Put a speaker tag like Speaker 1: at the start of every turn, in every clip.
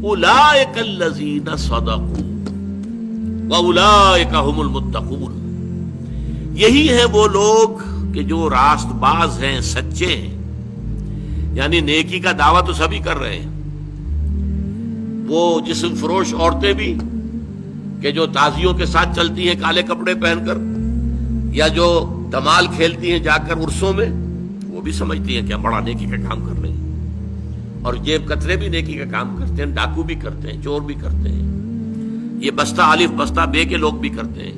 Speaker 1: اولئک الذین صدقوا واولئک هم المتقون، یہی ہیں وہ لوگ کہ جو راست باز ہیں، سچے ہیں. یعنی نیکی کا دعویٰ تو سبھی کر رہے ہیں، وہ جسم فروش عورتیں بھی کہ جو تازیوں کے ساتھ چلتی ہیں کالے کپڑے پہن کر، یا جو دمال کھیلتی ہیں جا کر عرسوں میں، وہ بھی سمجھتی ہیں کہ ہم بڑا نیکی کا کام کر رہے ہیں. اور جیب کترے بھی نیکی کا کام کرتے ہیں، ڈاکو بھی کرتے ہیں، چور بھی کرتے ہیں، یہ بستہ الف بستہ بے کے لوگ بھی کرتے ہیں.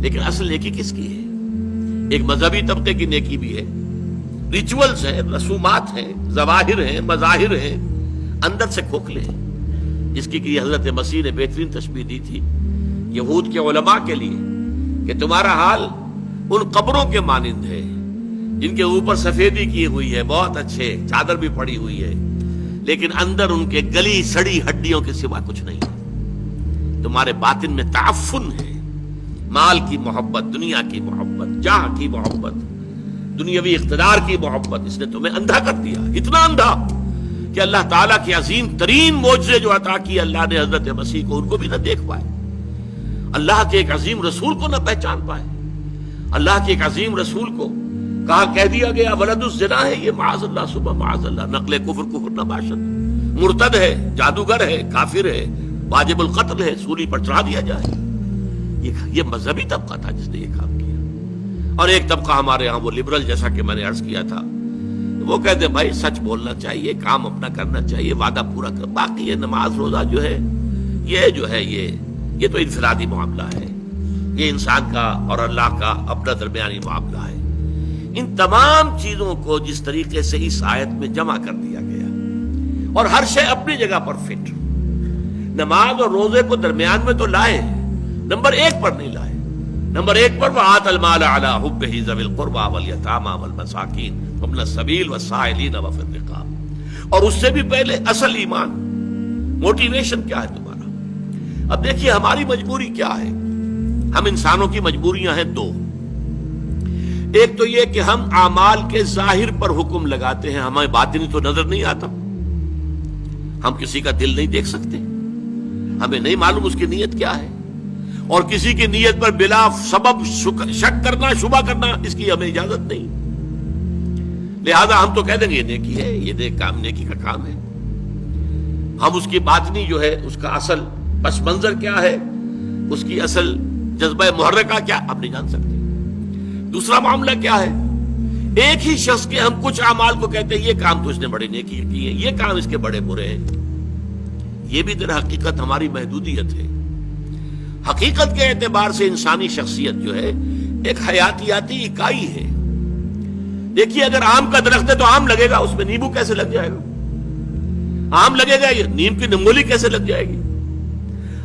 Speaker 1: لیکن اصل نیکی کس کی ہے؟ ایک مذہبی طبقے کی نیکی بھی ہے، ریچولز ہیں، رسومات ہیں، ظواہر ہیں، مظاہر ہیں، اندر سے کھوکھلے ہیں، جس کی کہ حضرت مسیح نے بہترین تشبیہ دی تھی یہود کے علماء کے لیے کہ تمہارا حال ان قبروں کے مانند ہے جن کے اوپر سفیدی کی ہوئی ہے، بہت اچھے، چادر بھی پڑی ہوئی ہے، لیکن اندر ان کے گلی سڑی ہڈیوں کے سوا کچھ نہیں ہے. تمہارے باطن میں تعفن ہے، مال کی محبت، دنیا کی محبت، جاہ کی محبت، دنیاوی اقتدار کی محبت. اس نے تمہیں اندھا کر دیا، اتنا اندھا کہ اللہ تعالیٰ کے عظیم ترین معجزے جو عطا کیے اللہ نے حضرت مسیح کو، ان کو بھی نہ دیکھ پائے، اللہ کے ایک عظیم رسول کو نہ پہچان پائے. اللہ کے ایک عظیم رسول کو کہہ دیا گیا ولد الزنا ہے، یہ معاذ اللہ صبح معاذ اللہ، نقل کفر نہ باشد، مرتد ہے، جادوگر ہے، کافر ہے، واجب القتل ہے، سولی پر چڑھا دیا جائے. یہ مذہبی طبقہ تھا جس نے یہ کام کیا. اور ایک طبقہ ہمارے ہاں وہ لبرل، جیسا کہ میں نے عرض کیا تھا، وہ کہتے ہیں بھائی سچ بولنا چاہیے، کام اپنا کرنا چاہیے، وعدہ پورا کر، باقی یہ نماز روزہ جو ہے یہ تو انفرادی معاملہ ہے، یہ انسان کا اور اللہ کا اپنا درمیانی معاملہ ہے. ان تمام چیزوں کو جس طریقے سے اس آیت میں جمع کر دیا گیا اور ہر شے اپنی جگہ پر فٹ، نماز اور روزے کو درمیان میں تو لائے، نمبر 1 پر نہیں لائے. نمبر 1 پر وَآتَى الْمَالَ عَلَىٰ حُبِّهِ ذَوِي الْقُرْبَىٰ وَالْيَتَامَىٰ وَالْمَسَاكِينِ وَابْنَ السَّبِيلِ وَالسَّائِلِينَ وَفِي الرِّقَابِ. اور اس سے بھی پہلے اصل ایمان، موٹیویشن کیا ہے تمہارا؟ اب دیکھیے ہماری مجبوری کیا ہے. ہم انسانوں کی مجبوریاں ہیں 2. ایک تو یہ کہ ہم اعمال کے ظاہر پر حکم لگاتے ہیں، ہمیں باطنی تو نظر نہیں آتا، ہم کسی کا دل نہیں دیکھ سکتے، ہمیں نہیں معلوم اس کی نیت کیا ہے، اور کسی کی نیت پر بلا سبب شک کرنا، شبہ کرنا، اس کی ہمیں اجازت نہیں. لہذا ہم تو کہہ دیں گے یہ نیکی ہے، یہ نیکی کا کام ہے. ہم اس کی باطنی جو ہے، اس کا اصل پس منظر کیا ہے، اس کی اصل جذبہ محرکہ کیا، ہم نہیں جان سکتے. دوسرا معاملہ کیا ہے، ایک ہی شخص کے ہم کچھ اعمال کو کہتے ہیں یہ کام تو اس نے بڑی نیکی کی ہے، یہ کام اس کے بڑے برے ہیں. یہ بھی در حقیقت ہماری محدودیت ہے. حقیقت کے اعتبار سے انسانی شخصیت جو ہے ایک حیاتیاتی اکائی ہے. دیکھیے اگر آم کا درخت ہے تو آم لگے گا، اس میں نیمبو کیسے لگ جائے گا؟ آم لگے گا، یہ نیم کی نمولی کیسے لگ جائے گی؟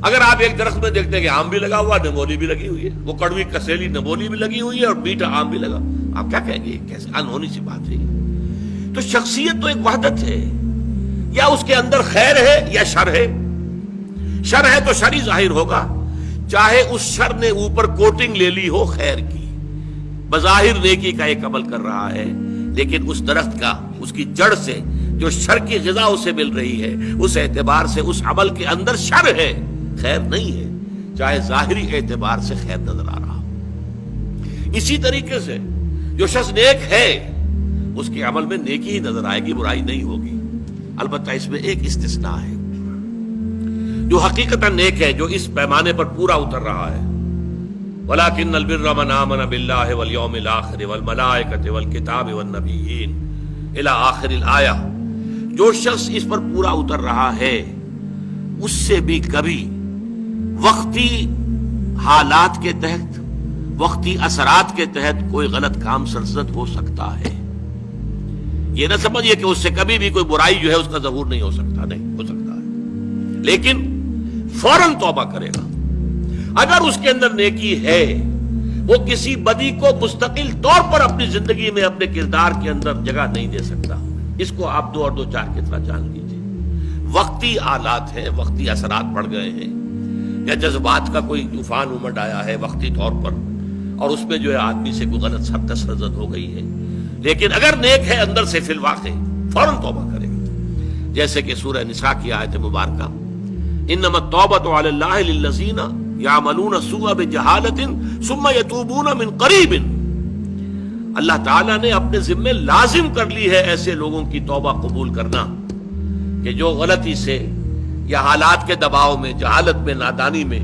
Speaker 1: اگر آپ ایک درخت میں دیکھتے ہیں کہ آم بھی لگا ہوا، نمولی بھی لگی ہوئی ہے، وہ کڑوی کسیلی نمولی بھی لگی ہوئی ہے اور میٹھا آم بھی لگا، آپ کیا کہیں گے؟ کیسے انہونی سی بات ہے. تو شخصیت تو ایک وحدت ہے، یا اس کے اندر خیر ہے یا شر ہے. شر ہے تو شر ہی ظاہر ہوگا، چاہے اس شر نے اوپر کوٹنگ لے لی ہو خیر کی، بظاہر نیکی کا ایک عمل کر رہا ہے، لیکن اس درخت کا، اس کی جڑ سے جو شر کی غذا اسے مل رہی ہے، اس اعتبار سے اس عمل کے اندر شر ہے، خیر نہیں ہے، چاہے ظاہری اعتبار سے خیر نظر آ رہا ہو. اسی طریقے سے جو شخص نیک ہے اس کے عمل میں نیکی ہی نظر آئے گی، برائی نہیں ہوگی. البتہ اس میں ایک استثناء ہے، جو حقیقتاً نیک ہے، جو اس پیمانے پر پورا اتر رہا ہے. وَلَٰكِنَّ الْبِرَّ مَنْ آمَنَ بِاللَّهِ وَالْيَوْمِ الْآخِرِ وَالْمَلَائِكَةِ وَالْكِتَابِ وَالنَّبِيِّينَ إِلَىٰ آخِرِ الْآيَةِ. جو شخص اس پر پورا اتر رہا ہے اس سے بھی کبھی وقتی حالات کے تحت، وقتی اثرات کے تحت کوئی غلط کام سرزد ہو سکتا ہے. یہ نہ سمجھیے کہ اس سے کبھی بھی کوئی برائی جو ہے اس کا ظہور نہیں ہو سکتا، نہیں ہو سکتا ہے، لیکن فوراً توبہ کرے گا. اگر اس کے اندر نیکی ہے، وہ کسی بدی کو مستقل طور پر اپنی زندگی میں، اپنے کردار کے اندر جگہ نہیں دے سکتا. اس کو آپ 2 اور 2 4 کی طرح جان لیجیے. وقتی آلات ہیں، وقتی اثرات پڑ گئے ہیں، یا جذبات کا کوئی طوفان امڈ آیا ہے وقتی طور پر، اور اس میں جو ہے آدمی سے کوئی غلط حرکت سرزد ہو گئی ہے، لیکن اگر نیک ہے اندر سے فی الواقع فوراً توبہ کرے گا. جیسے کہ سورہ نساء کی آیت مبارکہ انما التوبۃ علی اللہ للذین یعملون السوء بجہالۃ ثم یتوبون من قریب، اللہ تعالیٰ نے اپنے ذمے لازم کر لی ہے ایسے لوگوں کی توبہ قبول کرنا کہ جو غلطی سے یا حالات کے دباؤ میں، جہالت میں، نادانی میں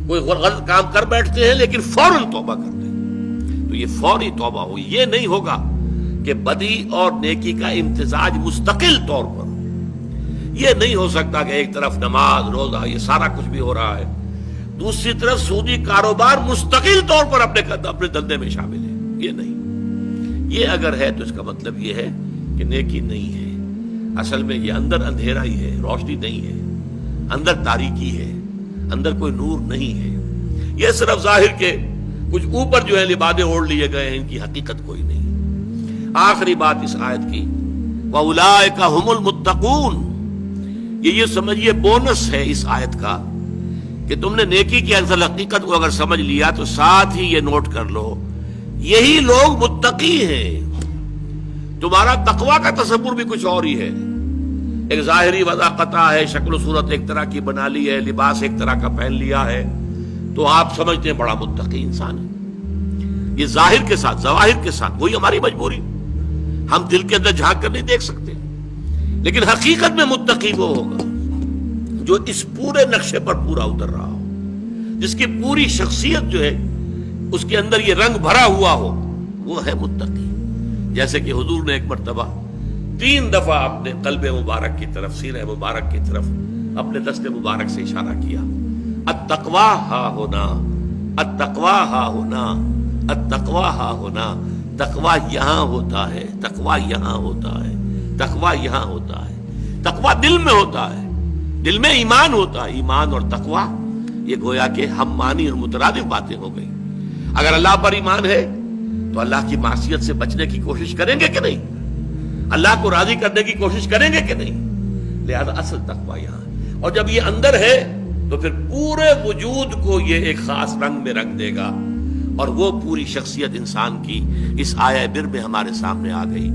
Speaker 1: کوئی غلط کام کر بیٹھتے ہیں لیکن فوراً توبہ کرتے ہیں، تو یہ فوری توبہ ہو۔ یہ نہیں ہوگا کہ بدی اور نیکی کا امتزاج مستقل طور پر، یہ نہیں ہو سکتا کہ ایک طرف نماز روزہ یہ سارا کچھ بھی ہو رہا ہے، دوسری طرف سودی کاروبار مستقل طور پر اپنے دندے میں شامل ہے، یہ نہیں۔ یہ اگر ہے تو اس کا مطلب یہ ہے کہ نیکی نہیں ہے، اصل میں یہ اندر اندھیرا ہی ہے، روشنی نہیں ہے، اندر تاریکی ہے، اندر کوئی نور نہیں ہے، یہ صرف ظاہر کے کچھ اوپر جو ہے لبادے اوڑھ لیے گئے ہیں، ان کی حقیقت کوئی نہیں۔ آخری بات اس آیت کی وَأُولَٰئِكَ هُمُ الْمُتَّقُونَ، یہ سمجھیے بونس ہے اس آیت کا کہ تم نے نیکی کی اصل حقیقت کو اگر سمجھ لیا تو ساتھ ہی یہ نوٹ کر لو یہی لوگ متقی ہیں۔ تمہارا تقویٰ کا تصور بھی کچھ اور ہی ہے، ایک ظاہری وضاقتہ ہے، شکل و صورت ایک طرح کی بنا لی ہے، لباس ایک طرح کا پہن لیا ہے تو آپ سمجھتے ہیں بڑا متقی انسان ہے۔ یہ ظاہر کے ساتھ، ظواہر کے ساتھ، وہی ہماری مجبوری، ہم دل کے اندر جھانک کر نہیں دیکھ سکتے، لیکن حقیقت میں متقی وہ ہوگا جو اس پورے نقشے پر پورا اتر رہا ہو، جس کی پوری شخصیت جو ہے اس کے اندر یہ رنگ بھرا ہوا ہو، وہ ہے متقی۔ جیسے کہ حضور نے ایک مرتبہ 3 دفعہ اپنے قلب مبارک کی طرف، سینہ مبارک کی طرف اپنے دست مبارک سے اشارہ کیا، التقویٰ ہا ہونا، التقویٰ ہا ہونا، التقویٰ ہا ہونا، تقویٰ یہاں ہوتا ہے، تقویٰ یہاں ہوتا ہے، تقویٰ یہاں ہوتا ہے۔ تقویٰ دل میں ہوتا ہے، دل میں ایمان ہوتا ہے۔ ایمان اور تقویٰ یہ گویا کہ ہم معنی اور مترادف باتیں ہو گئی۔ اگر اللہ پر ایمان ہے تو اللہ کی معصیت سے بچنے کی کوشش کریں گے کہ نہیں؟ اللہ کو راضی کرنے کی کوشش کریں گے کہ نہیں؟ لہذا اصل تقویٰ یہاں ہے، اور جب یہ اندر ہے تو پھر پورے وجود کو یہ ایک خاص رنگ میں رنگ دے گا، اور وہ پوری شخصیت انسان کی اس آیہ بر میں ہمارے سامنے آ گئی۔